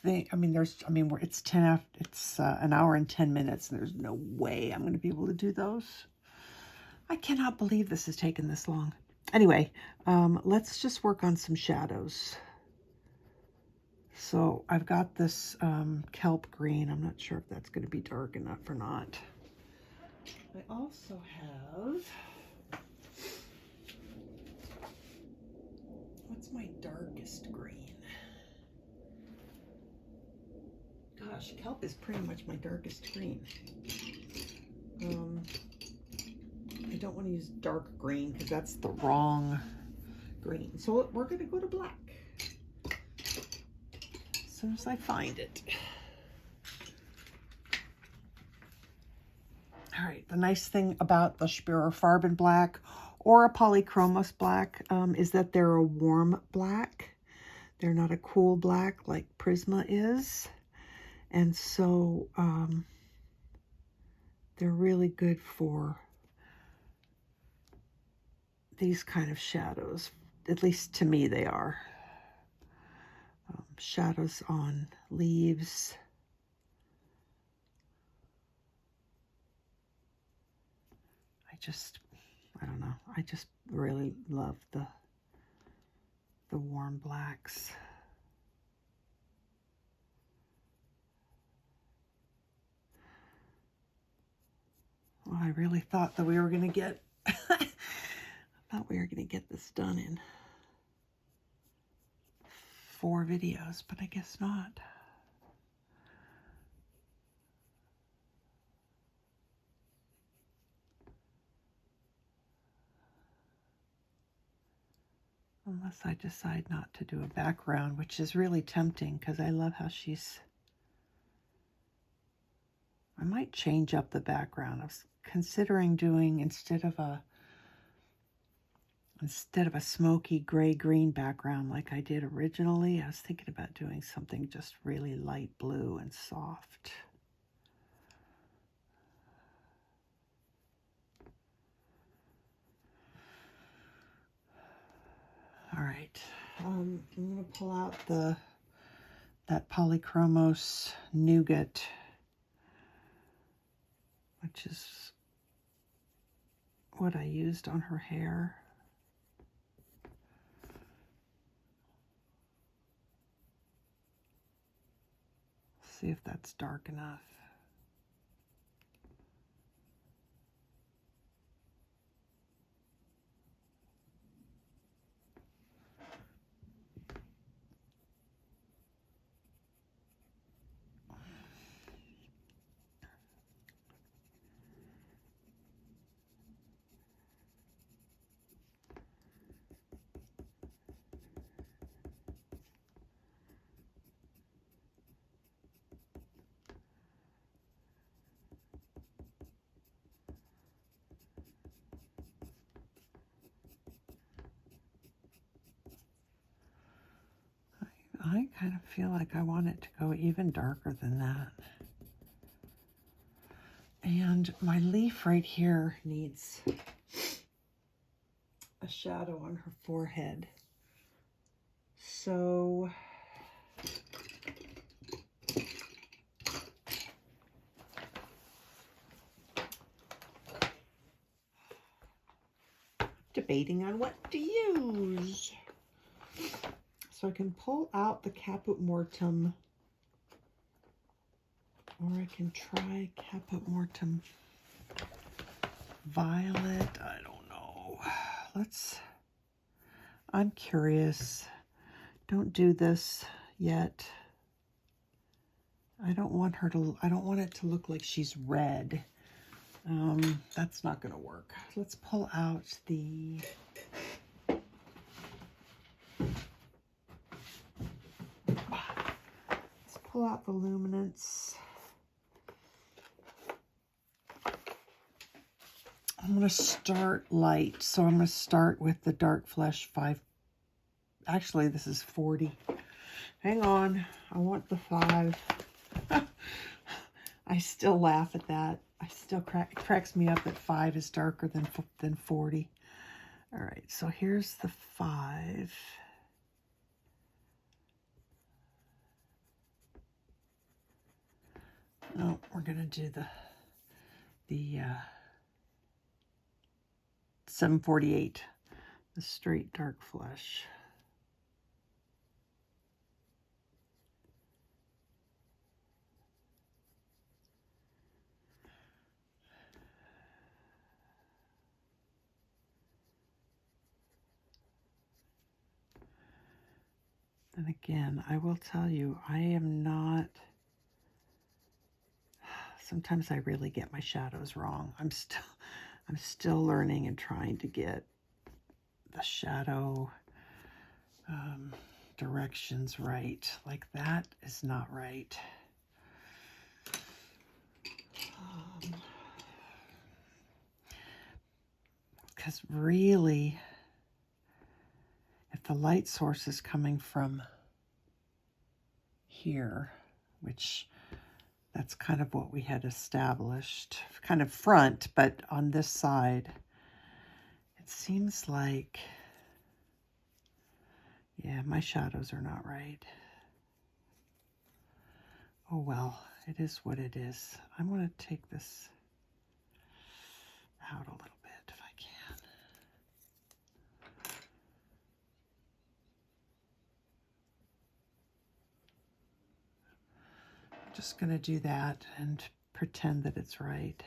think, it's 10 after, it's an hour and 10 minutes, and there's no way I'm going to be able to do those. I cannot believe this has taken this long. Anyway, let's just work on some shadows. So I've got this Kelp Green. I'm not sure if that's going to be dark enough or not. I also have, what's my darkest green? Gosh, kelp is pretty much my darkest green. I don't want to use dark green because that's the wrong green. So we're going to go to black as soon as I find it. All right, the nice thing about the Farben black or a Polychromos black is that they're a warm black. They're not a cool black like Prisma is. And so they're really good for these kind of shadows. At least to me they are. Shadows on leaves. I don't know. I just really love the warm blacks. Well, I really thought that we were going to get, I thought we were going to get this done in 4 videos, but I guess not. Unless I decide not to do a background, which is really tempting because I love how she's... I might change up the background. I was considering doing, instead of a smoky gray-green background like I did originally, I was thinking about doing something just really light blue and soft. All right, I'm going to pull out that Polychromos Nougat, which is what I used on her hair. See if that's dark enough. I kind of feel like I want it to go even darker than that. And my leaf right here needs a shadow on her forehead. So debating on what to use. So I can pull out the Caput Mortuum, or I can try Caput Mortuum Violet. I don't know. I'm curious. Don't do this yet. I don't want it to look like she's red. That's not going to work. Let's pull out the luminance. I'm going to start light, so I'm going to start with the Dark Flesh 5. Actually, this is 40. Hang on, I want the 5. I still laugh at that. It cracks me up that 5 is darker than 40. All right, so here's the 5. No, we're gonna do the 748, the straight Dark Flesh. And again, I will tell you, I am not, sometimes I really get my shadows wrong. I'm still learning and trying to get the shadow directions right. Like that is not right. Because really, if the light source is coming from here, which that's kind of what we had established, kind of front, but on this side, it seems like, yeah, my shadows are not right. Oh well, it is what it is. I'm going to take this out a little bit if I can. I'm just going to do that and pretend that it's right.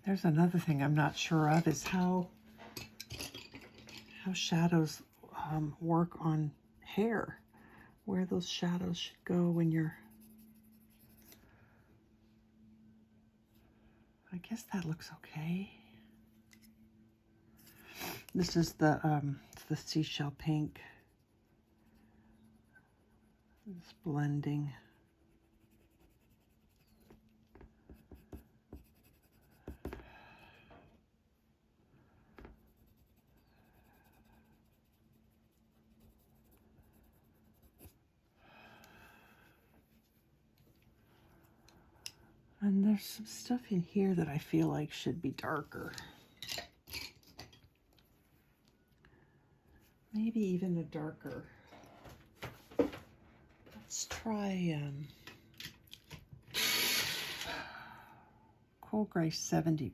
There's another thing I'm not sure of is how shadows work on hair, where those shadows should go when you're, I guess that looks okay. This is the seashell pink. It's blending. And there's some stuff in here that I feel like should be darker. Maybe even a darker. Let's try Cool Gray 70%.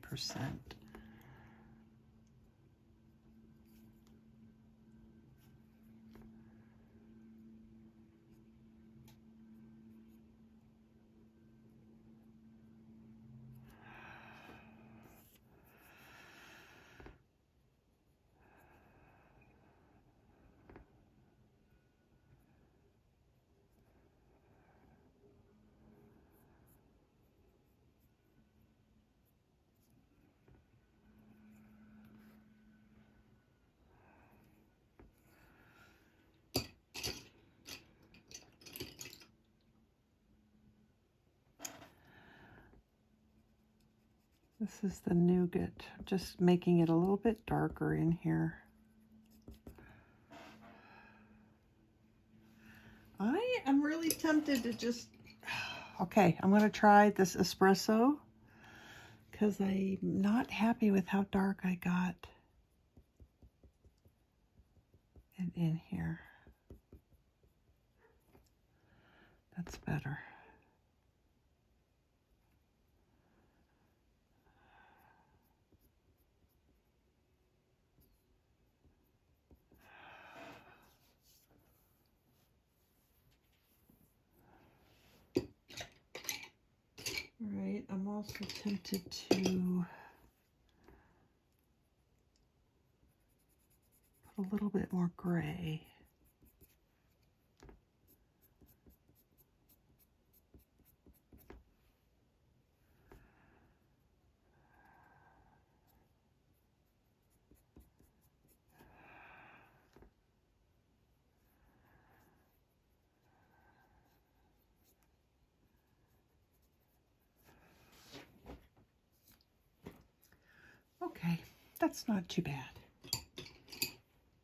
This is the nougat, just making it a little bit darker in here. I am really tempted to just, okay, I'm going to try this espresso because I'm not happy with how dark I got it in here. That's better. All right, I'm also tempted to put a little bit more gray. Okay, that's not too bad.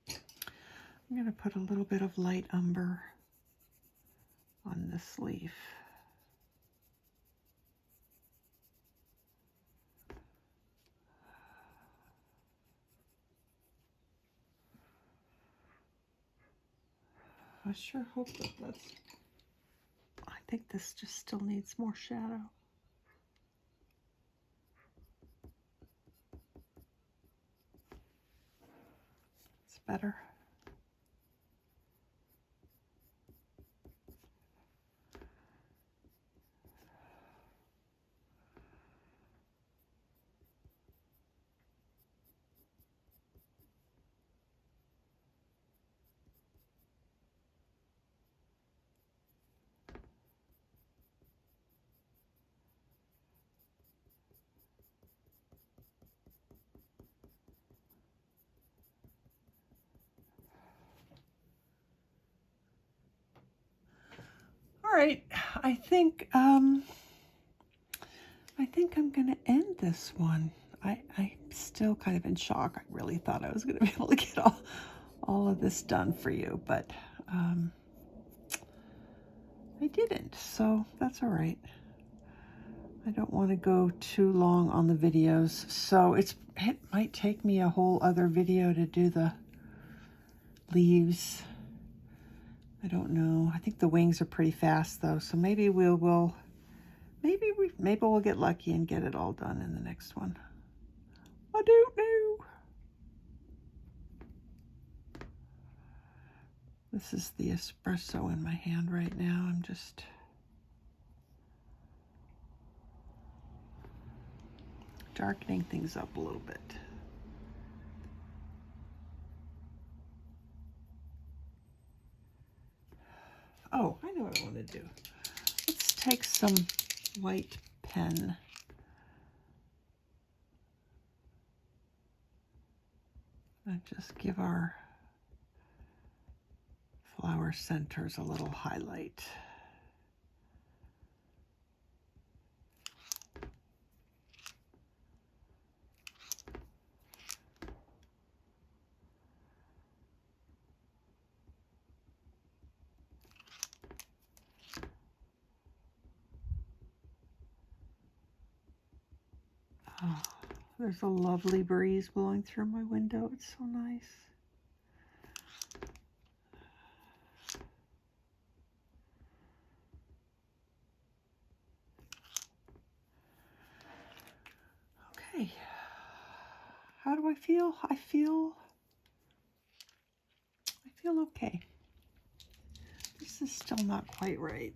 I'm going to put a little bit of light umber on this leaf. I sure hope that's... I think this just still needs more shadow. It's better. All right, I think I'm gonna end this one. I'm still kind of in shock. I really thought I was gonna be able to get all of this done for you, but I didn't, so that's all right. I don't want to go too long on the videos, so it might take me a whole other video to do the leaves. I don't know. I think the wings are pretty fast though, so maybe we'll get lucky and get it all done in the next one. I don't know. This is the espresso in my hand right now. I'm just darkening things up a little bit. Oh, I know what I want to do. Let's take some white pen. And just give our flower centers a little highlight. Oh, there's a lovely breeze blowing through my window. It's so nice. Okay. How do I feel? I feel okay. This is still not quite right.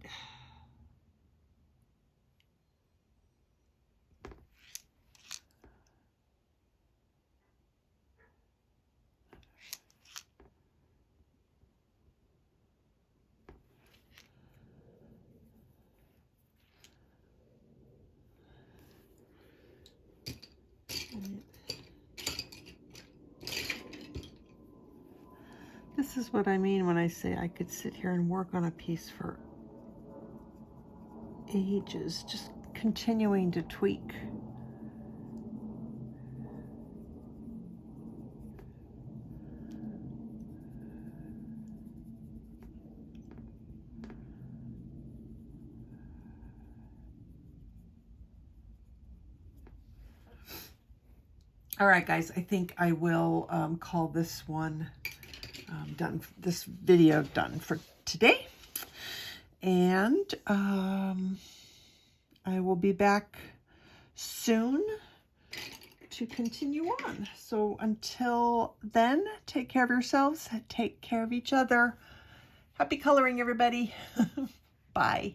This is what I mean when I say I could sit here and work on a piece for ages, just continuing to tweak. All right, guys, I think I will call this one done, this video done for today. And I will be back soon to continue on. So until then, take care of yourselves, take care of each other. Happy coloring, everybody. Bye.